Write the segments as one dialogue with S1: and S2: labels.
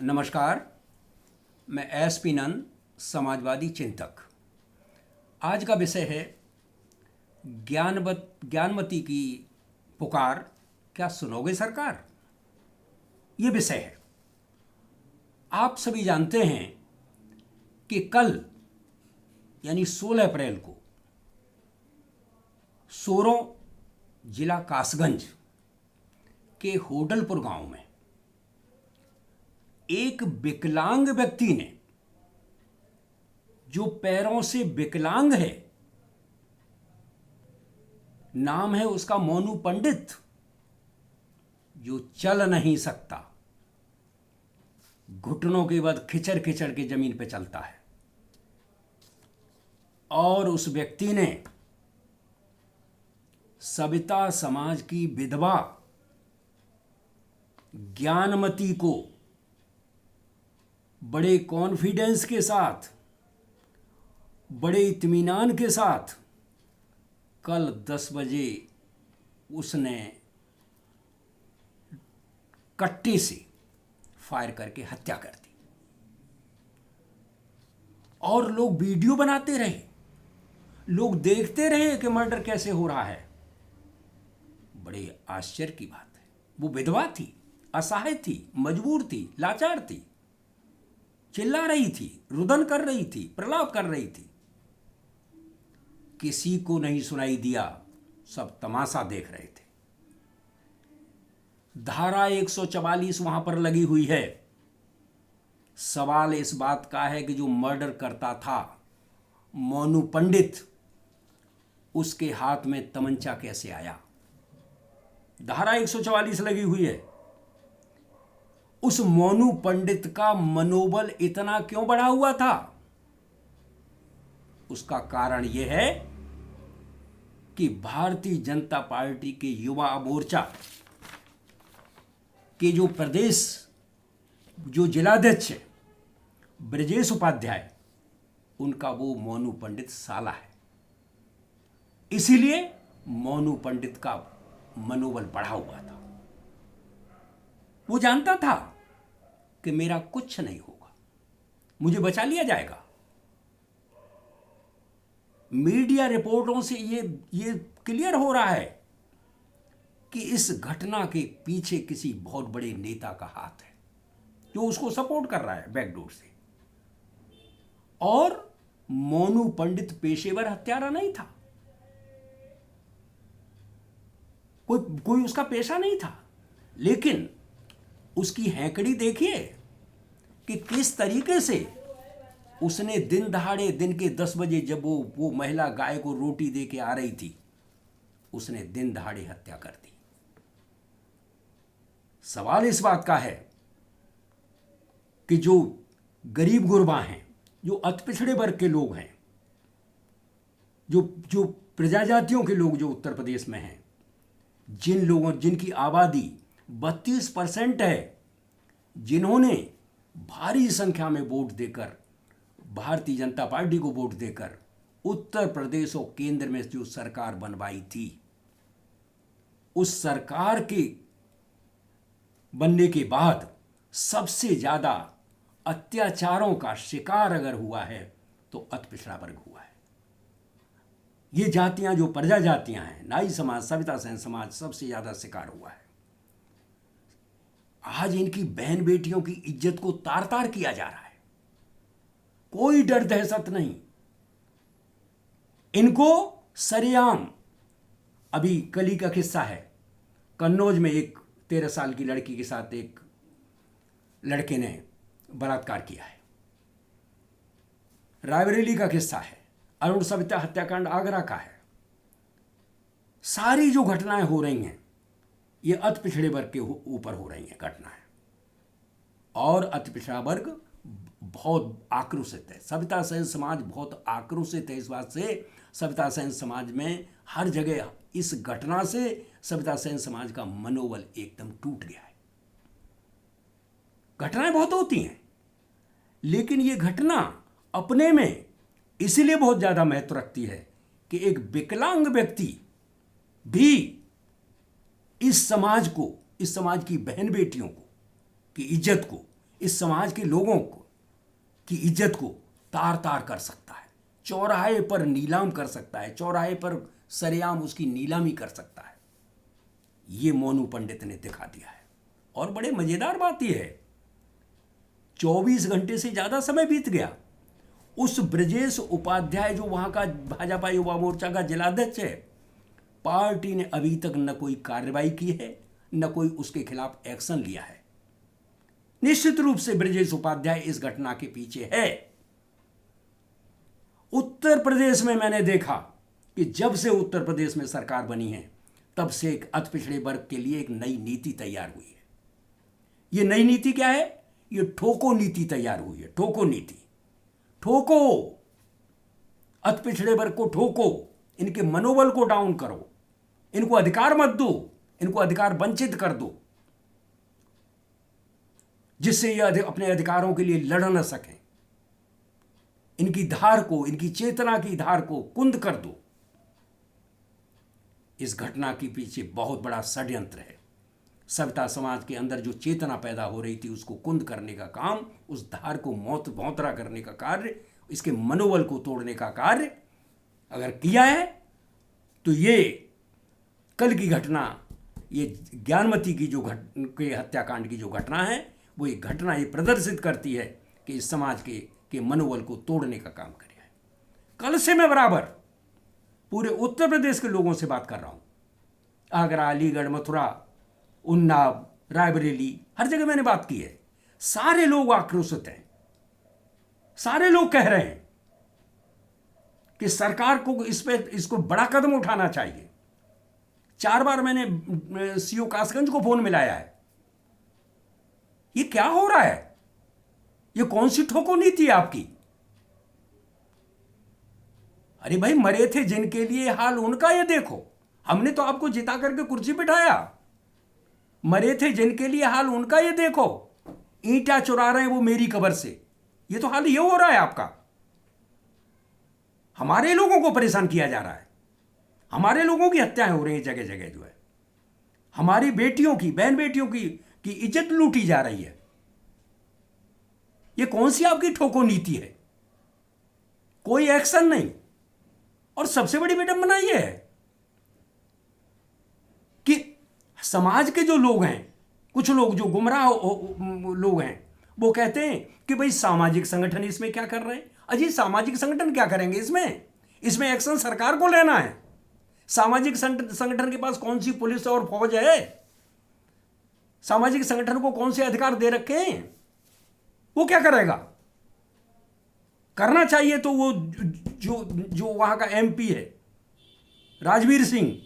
S1: नमस्कार। मैं एसपी नंद, समाजवादी चिंतक। आज का विषय है ज्ञानमती की पुकार, क्या सुनोगे सरकार। ये विषय है। आप सभी जानते हैं कि कल यानी 16 अप्रैल को सोरों जिला कासगंज के होडलपुर गांव में एक विकलांग व्यक्ति ने, जो पैरों से विकलांग है, नाम है उसका मोनू पंडित, जो चल नहीं सकता, घुटनों के बाद खिचड़ खिचड़ के जमीन पे चलता है। और उस व्यक्ति ने सविता समाज की विधवा ज्ञानमती को बड़े कॉन्फिडेंस के साथ, बड़े इत्मीनान के साथ कल 10 बजे उसने कट्टे से फायर करके हत्या कर दी। और लोग वीडियो बनाते रहे, लोग देखते रहे कि मर्डर कैसे हो रहा है। बड़े आश्चर्य की बात है, वो विधवा थी, असहाय थी, मजबूर थी, लाचार थी, चिल्ला रही थी, रुदन कर रही थी, प्रलाप कर रही थी। किसी को नहीं सुनाई दिया, सब तमाशा देख रहे थे। धारा 144 वहां पर लगी हुई है। सवाल इस बात का है कि जो मर्डर करता था मोनू पंडित, उसके हाथ में तमंचा कैसे आया। धारा 144 लगी हुई है। उस मोनू पंडित का मनोबल इतना क्यों बढ़ा हुआ था? उसका कारण यह है कि भारतीय जनता पार्टी के युवा मोर्चा के जो प्रदेश, जो जिलाध्यक्ष है ब्रजेश उपाध्याय, उनका वो मोनू पंडित साला है। इसीलिए मोनू पंडित का मनोबल बढ़ा हुआ था। वो जानता था कि मेरा कुछ नहीं होगा, मुझे बचा लिया जाएगा। मीडिया रिपोर्टों से ये क्लियर हो रहा है कि इस घटना के पीछे किसी बहुत बड़े नेता का हाथ है, जो उसको सपोर्ट कर रहा है बैकडोर से। और मोनू पंडित पेशेवर हत्यारा नहीं था, कोई उसका पेशा नहीं था। लेकिन उसकी हैंकड़ी देखिए कि किस तरीके से उसने दिन दहाड़े, दिन के 10 बजे जब वो महिला गाय को रोटी दे के आ रही थी, उसने दिन दहाड़े हत्या कर दी। सवाल इस बात का है कि जो गरीब गुरबा हैं, जो अति पिछड़े वर्ग के लोग हैं, जो प्रजा जातियों के लोग जो उत्तर प्रदेश में हैं, जिन लोगों, जिनकी आबादी 32% है, जिन्होंने भारी संख्या में वोट देकर, भारतीय जनता पार्टी को वोट देकर उत्तर प्रदेश और केंद्र में जो सरकार बनवाई थी, उस सरकार के बनने के बाद सबसे ज्यादा अत्याचारों का शिकार अगर हुआ है तो अति पिछड़ा वर्ग हुआ है। ये जातियां, जो प्रजा जातियां हैं, नाई समाज, सविता सेन समाज, सबसे ज्यादा शिकार हुआ है। आज इनकी बहन बेटियों की इज्जत को तार तार किया जा रहा है। कोई डर दहशत नहीं। इनको सरेआम, अभी कल का किस्सा है, कन्नौज में एक 13 साल की लड़की के साथ एक लड़के ने बलात्कार किया है। रायबरेली का किस्सा है, अरुण सविता हत्याकांड आगरा का है। सारी जो घटनाएं हो रही हैं, ये अति पिछड़े वर्ग के ऊपर हो रही हैं घटनाएं। और अति पिछड़ा वर्ग बहुत आक्रोशित है। सविता सेन समाज बहुत आक्रोशित है इस बात से। सविता सेन समाज में हर जगह इस घटना से सविता सेन समाज का मनोबल एकदम टूट गया है। घटनाएं बहुत होती हैं, लेकिन ये घटना अपने में इसलिए बहुत ज्यादा महत्व रखती है कि एक विकलांग व्यक्ति भी इस समाज को, इस समाज की बहन बेटियों को की इज्जत को, इस समाज के लोगों को की इज्जत को तार तार कर सकता है, चौराहे पर नीलाम कर सकता है, चौराहे पर सरेआम उसकी नीलामी कर सकता है। ये मोनू पंडित ने दिखा दिया है। और बड़े मजेदार बात यह है, 24 घंटे से ज्यादा समय बीत गया, उस ब्रजेश उपाध्याय जो वहां का भाजपा युवा मोर्चा का जिलाध्यक्ष है, पार्टी ने अभी तक न कोई कार्रवाई की है, न कोई उसके खिलाफ एक्शन लिया है। निश्चित रूप से ब्रजेश उपाध्याय इस घटना के पीछे है। उत्तर प्रदेश में मैंने देखा कि जब से उत्तर प्रदेश में सरकार बनी है, तब से एक अति पिछड़े वर्ग के लिए एक नई नीति तैयार हुई है। यह नई नीति क्या है? यह ठोको नीति तैयार हुई है। ठोको नीति, ठोको, अति पिछड़े वर्ग को ठोको, इनके मनोबल को डाउन करो, इनको अधिकार मत दो, इनको अधिकार वंचित कर दो, जिससे ये अपने अधिकारों के लिए लड़ न सकें। इनकी धार को, इनकी चेतना की धार को कुंद कर दो। इस घटना के पीछे बहुत बड़ा षड्यंत्र है। सविता समाज के अंदर जो चेतना पैदा हो रही थी, उसको कुंद करने का काम, उस धार को भौंतरा करने का कार्य, इसके मनोबल को तोड़ने का कार्य अगर किया है, तो ये कल की घटना, ये ज्ञानमती की जो के हत्याकांड की जो घटना है, वो एक घटना ये प्रदर्शित करती है कि इस समाज के मनोबल को तोड़ने का काम किया है। कल से मैं बराबर पूरे उत्तर प्रदेश के लोगों से बात कर रहा हूँ। आगरा, अलीगढ़, मथुरा, उन्नाव, रायबरेली, हर जगह मैंने बात की है। सारे लोग आक्रोशित हैं, सारे लोग कह रहे हैं कि सरकार को इसको बड़ा कदम उठाना चाहिए। 4 बार मैंने सीओ कासगंज को फोन मिलाया है। ये क्या हो रहा है? ये कौन सी ठोको नीति है आपकी? अरे भाई, मरे थे जिनके लिए हाल उनका ये देखो। हमने तो आपको जिता करके कुर्सी बिठाया। मरे थे जिनके लिए हाल उनका ये देखो। ईंटा चुरा रहे हैं वो मेरी कब्र से। ये तो हाल ये हो रहा है आपका। हमारे लोगों को परेशान किया जा रहा है, हमारे लोगों की हत्याएं हो रही हैं जगह जगह, जो है हमारी बेटियों की, बहन बेटियों की इज्जत लूटी जा रही है। ये कौन सी आपकी ठोको नीति है? कोई एक्शन नहीं। और सबसे बड़ी विडंबना यह है कि समाज के जो लोग हैं, कुछ लोग जो गुमराह लोग हैं, वो कहते हैं कि भाई सामाजिक संगठन इसमें क्या कर रहे हैं। अजी, सामाजिक संगठन क्या करेंगे इसमें एक्शन सरकार को लेना है। सामाजिक संगठन के पास कौन सी पुलिस और फौज है? सामाजिक संगठन को कौन से अधिकार दे रखे हैं? वो क्या करेगा? करना चाहिए तो वो जो वहां का एमपी है, राजवीर सिंह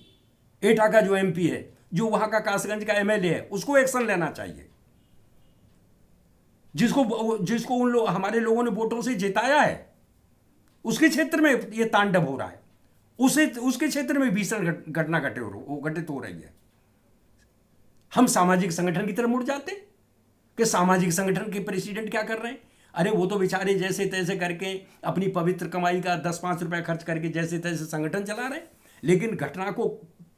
S1: एटा का जो एमपी है, जो वहां का कासगंज का एमएलए है, उसको एक्शन लेना चाहिए। जिसको हमारे लोगों ने वोटों से जिताया है, उसके क्षेत्र में ये तांडव हो रहा है। उसके क्षेत्र में भीषण घटना घटित हो रही है। हम सामाजिक संगठन की तरफ मुड़ जाते कि सामाजिक संगठन के प्रेसिडेंट क्या कर रहे हैं। अरे वो तो बेचारे जैसे तैसे करके अपनी पवित्र कमाई का 10-5 रुपए खर्च करके जैसे तैसे संगठन चला रहे हैं। लेकिन घटना को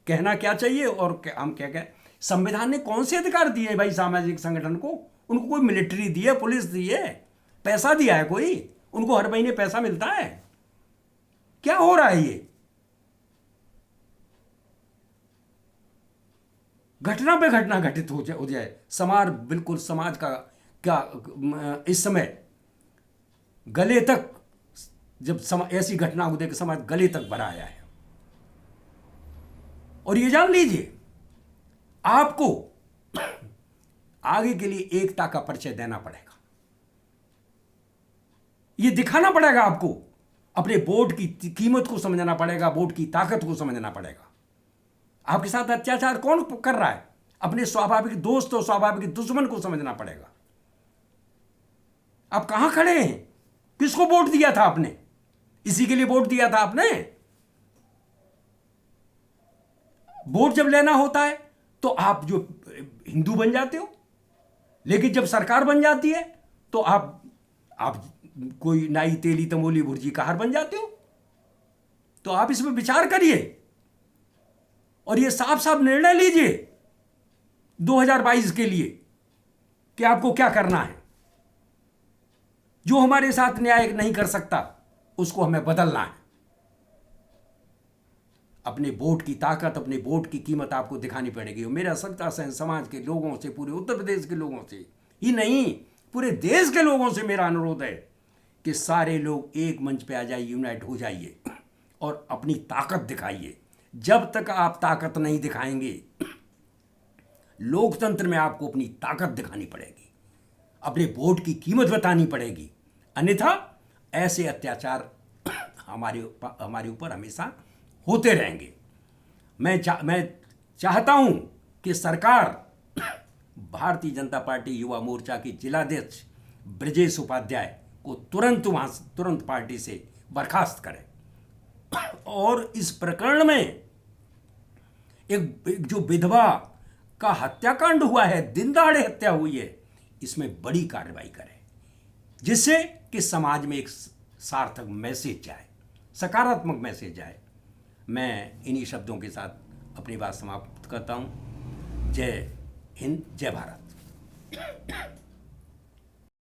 S1: कहना क्या चाहिए और हम क्या कहें? संविधान ने कौन से अधिकार दिए भाई सामाजिक संगठन को? उनको कोई मिलिट्री दी है, पुलिस दी है, पैसा दिया है कोई? उनको हर महीने पैसा मिलता है? क्या हो रहा है ये? घटना पे घटना घटित हो जाए। समाज का क्या इस समय गले तक, जब ऐसी घटना हो कि समाज गले तक भरा आया है। और ये जान लीजिए, आपको आगे के लिए एकता का परिचय देना पड़ेगा। ये दिखाना पड़ेगा आपको, अपने वोट की कीमत को समझना पड़ेगा, वोट की ताकत को समझना पड़ेगा। आपके साथ अत्याचार कौन कर रहा है? अपने स्वाभाविक दोस्त और स्वाभाविक दुश्मन को समझना पड़ेगा। आप कहां खड़े हैं? किसको वोट दिया था आपने? इसी के लिए वोट दिया था आपने। वोट जब लेना होता है तो आप जो हिंदू बन जाते हो, लेकिन जब सरकार बन जाती है तो आप कोई नाई तेली तमोली भुर्जी कहार बन जाते हो। तो आप इसमें विचार करिए और ये साफ साफ निर्णय लीजिए 2022 के लिए कि आपको क्या करना है। जो हमारे साथ न्याय नहीं कर सकता उसको हमें बदलना है। अपने वोट की ताकत, अपने वोट की कीमत आपको दिखानी पड़ेगी। और मेरा सत्ता सहन समाज के लोगों से, पूरे उत्तर प्रदेश के लोगों से ही नहीं, पूरे देश के लोगों से मेरा अनुरोध है कि सारे लोग एक मंच पे आ जाइए, यूनाइट हो जाइए और अपनी ताकत दिखाइए। जब तक आप ताकत नहीं दिखाएंगे, लोकतंत्र में आपको अपनी ताकत दिखानी पड़ेगी, अपने वोट की कीमत बतानी पड़ेगी, अन्यथा ऐसे अत्याचार हमारे ऊपर हमेशा होते रहेंगे। मैं चाहता हूं कि सरकार भारतीय जनता पार्टी युवा मोर्चा की जिलाध्यक्ष ब्रजेश उपाध्याय को तुरंत पार्टी से बर्खास्त करे और इस प्रकरण में एक जो विधवा का हत्याकांड हुआ है, दिन दहाड़े हत्या हुई है, इसमें बड़ी कार्रवाई करे, जिससे कि समाज में एक सार्थक मैसेज जाए, सकारात्मक मैसेज जाए। मैं इन्हीं शब्दों के साथ अपनी बात समाप्त करता हूं। जय हिंद, जय भारत।